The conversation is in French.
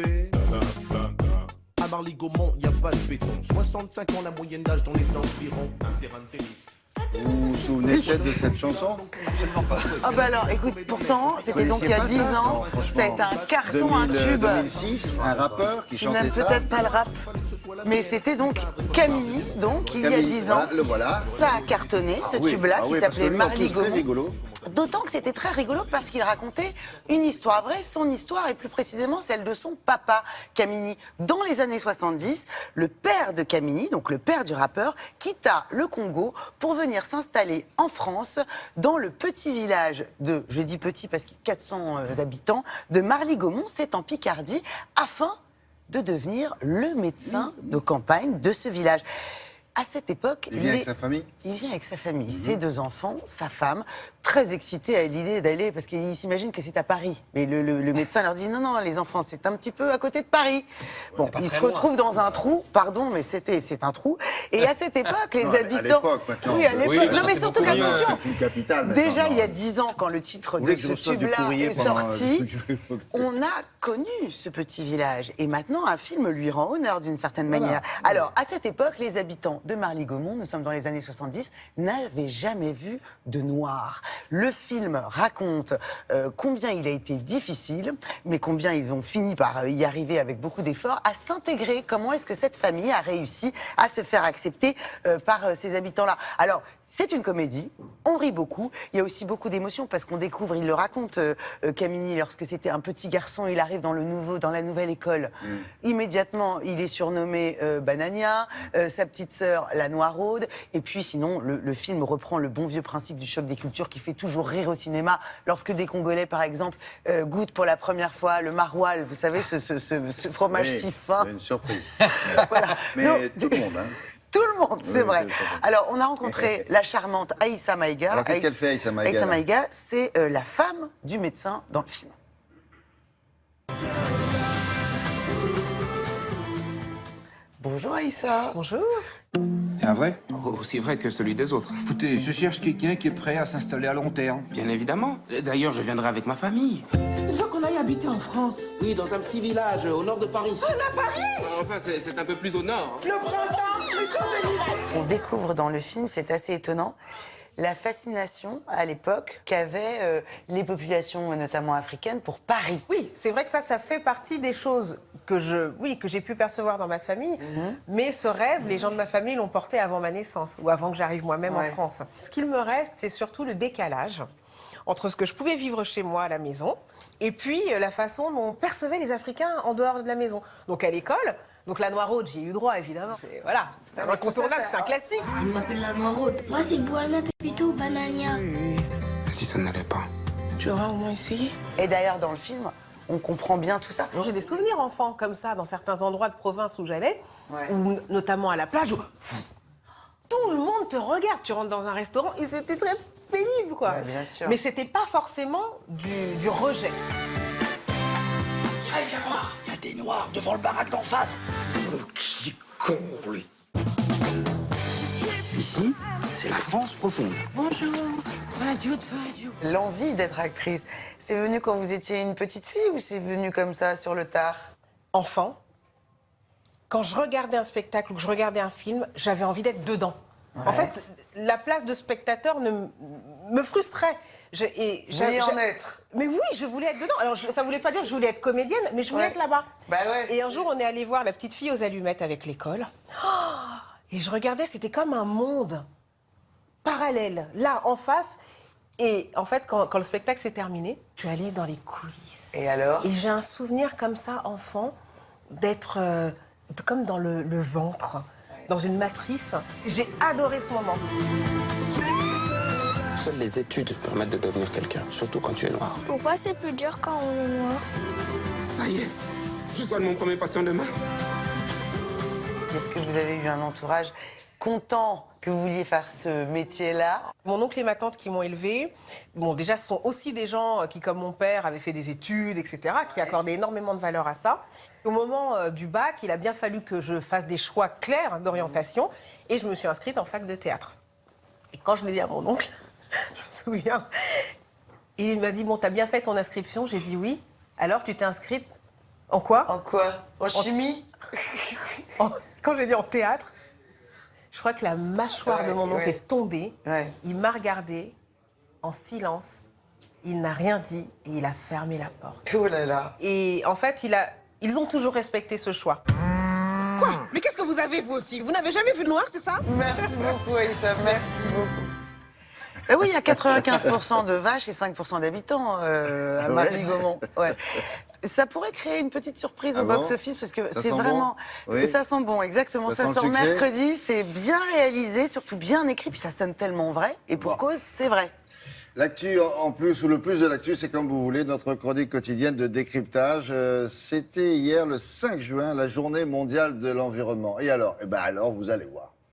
fait. À Marly-Gaumont, y a pas de béton. 65 ans la moyenne d'âge dans les environs. Un terrain de tennis. Vous vous souvenez peut-être de cette chanson? Ah bah alors, écoute, pourtant, c'était donc il y a 10 ans, ça a été un carton, un tube. 2006, un rappeur qui Qui chantait n'aime ça. peut-être pas le rap, mais c'était donc Camille, donc il y a Camille, 10 ans. voilà, le voilà. Ça a cartonné, ce Oui, tube-là, ah qui oui, parce que s'appelait lui, en plus, très Marly-Gaumont. rigolo. D'autant que c'était très rigolo parce qu'il racontait une histoire vraie, son histoire et plus précisément celle de son papa, Camini. Dans les années 70, le père de Camini, donc le père du rappeur, quitta le Congo pour venir s'installer en France dans le petit village de, je dis petit parce qu'il y a 400 habitants, de Marly-Gaumont, c'est en Picardie, afin de devenir le médecin de campagne de ce village. À cette époque, Il vient avec sa famille? il vient avec sa famille, ses 2 enfants, sa femme, très excité à l'idée d'aller, parce qu'il s'imagine que c'est à Paris. Mais le médecin leur dit non, les enfants, c'est un petit peu à côté de Paris. Bon, ils se retrouvent dans un trou, pardon, mais c'est un trou. Et à cette époque, les Non, habitants. à l'époque, maintenant. Oui, à l'époque. Oui, non, mais c'est surtout beaucoup mieux. qu'attention. C'est une capitale maintenant. Déjà, non. il y a 10 ans, quand le titre Vous de voulez que je ce reçoive du tube-là courrier est pendant, sorti, on a connu ce petit village. Et maintenant, un film lui rend honneur d'une certaine manière. Alors, à cette époque, les habitants de Marly-Gaumont, nous sommes dans les années 70, n'avaient jamais vu de noir. Le film raconte combien il a été difficile, mais combien ils ont fini par y arriver avec beaucoup d'efforts, à s'intégrer. Comment est-ce que cette famille a réussi à se faire accepter par ces habitants-là? Alors, c'est une comédie, on rit beaucoup, il y a aussi beaucoup d'émotions parce qu'on découvre, il le raconte Camini, lorsque c'était un petit garçon, il arrive dans la nouvelle école. Immédiatement, il est surnommé Banania, sa petite sœur la Noiraude, et puis sinon, le film reprend le bon vieux principe du choc des cultures qui fait toujours rire au cinéma. Lorsque des Congolais, par exemple, goûtent pour la première fois le maroilles, vous savez, ce fromage si fin. Une surprise. Voilà. Mais Donc, tout le monde, hein. tout le monde, c'est Oui, vrai. tout le monde. Alors, on a rencontré la charmante Aïssa Maïga. Alors, qu'est-ce qu'elle fait, Aïssa Maïga, Aïssa là Maïga, c'est la femme du médecin dans le film. Bonjour Aïssa. Bonjour. C'est un vrai? Aussi vrai que celui des autres. Écoutez, je cherche quelqu'un qui est prêt à s'installer à long terme. Bien évidemment. D'ailleurs, je viendrai avec ma famille. Il faut qu'on aille habiter en France. Oui, dans un petit village au nord de Paris. Ah, là, Paris! Enfin, c'est un peu plus au nord. Le printemps, les Champs-Élysées! On découvre dans le film, c'est assez étonnant, la fascination à l'époque qu'avaient les populations, notamment africaines, pour Paris. Oui, c'est vrai que ça fait partie des choses que j'ai pu percevoir dans ma famille. Mais ce rêve, les gens de ma famille l'ont porté avant ma naissance ou avant que j'arrive moi-même en France. Ce qu'il me reste, c'est surtout le décalage entre ce que je pouvais vivre chez moi à la maison et puis la façon dont on percevait les Africains en dehors de la maison. Donc à l'école, donc la Noiraude, j'y ai eu droit évidemment. Voilà, c'est un incontournable, c'est un classique. Il m'appelle la Noiraude. Moi, c'est Buana Pepito Banania. Si ça n'allait pas. Tu auras au moins essayé. Et d'ailleurs, dans le film, on comprend bien tout ça. J'ai des souvenirs enfants comme ça dans certains endroits de province où j'allais, ou notamment à la plage, où tout le monde te regarde. Tu rentres dans un restaurant et c'était très pénible, quoi. Ouais, bien sûr. Mais c'était pas forcément du rejet. Allez, viens voir, il y a des noirs devant le baraque d'en face. Qui est con, lui. Ici, c'est la France profonde. Bonjour, Vadiout. L'envie d'être actrice, c'est venu quand vous étiez une petite fille ou c'est venu comme ça sur le tard? Enfant, quand je regardais un spectacle ou que je regardais un film, j'avais envie d'être dedans. En fait, la place de spectateur me frustrait. Vous vouliez en être? Mais oui, je voulais être dedans. Alors, ça voulait pas dire que je voulais être comédienne, mais je voulais être là-bas. Bah ouais. Et un jour, on est allé voir La Petite Fille aux Allumettes avec l'école. Oh, et je regardais, c'était comme un monde parallèle, là, en face. Et en fait, quand le spectacle s'est terminé, je suis allée dans les coulisses. Et alors? Et j'ai un souvenir comme ça, enfant, d'être comme dans le ventre, dans une matrice. J'ai adoré ce moment. Seules les études permettent de devenir quelqu'un, surtout quand tu es noir. Pourquoi c'est plus dur quand on est noir? Ça y est, je soigne mon premier patient demain. Est-ce que vous avez eu un entourage content que vous vouliez faire ce métier-là? Mon oncle et ma tante qui m'ont élevée, bon, déjà, ce sont aussi des gens qui, comme mon père, avaient fait des études, etc., qui accordaient énormément de valeur à ça. Au moment du bac, il a bien fallu que je fasse des choix clairs d'orientation et je me suis inscrite en fac de théâtre. Et quand je l'ai dit à mon oncle, je me souviens, il m'a dit, bon, t'as bien fait ton inscription? J'ai dit oui. Alors, tu t'es inscrite En quoi? En quoi? En chimie? Quand j'ai dit en théâtre, je crois que la mâchoire de mon oncle est tombée. Ouais. Il m'a regardé en silence. Il n'a rien dit et il a fermé la porte. Oh là là. Et en fait, ils ont toujours respecté ce choix. Quoi? Mais qu'est-ce que vous avez, vous aussi? Vous n'avez jamais vu le noir, c'est ça? Merci beaucoup, Aïssa. Merci beaucoup. Ben oui, il y a 95% de vaches et 5% d'habitants à Marly-Gaumont. Ouais. Ça pourrait créer une petite surprise Ah au bon? box-office parce que Ça c'est sent vraiment. bon? Oui. Ça sent bon, exactement. Ça Ça sent sort le succès? mercredi, c'est bien réalisé, surtout bien écrit, puis ça sonne tellement vrai. Et pour cause, c'est vrai. L'actu en plus, ou le plus de l'actu, c'est comme vous voulez, notre chronique quotidienne de décryptage. C'était hier le 5 juin, la journée mondiale de l'environnement. Et alors? Eh ben alors, vous allez voir.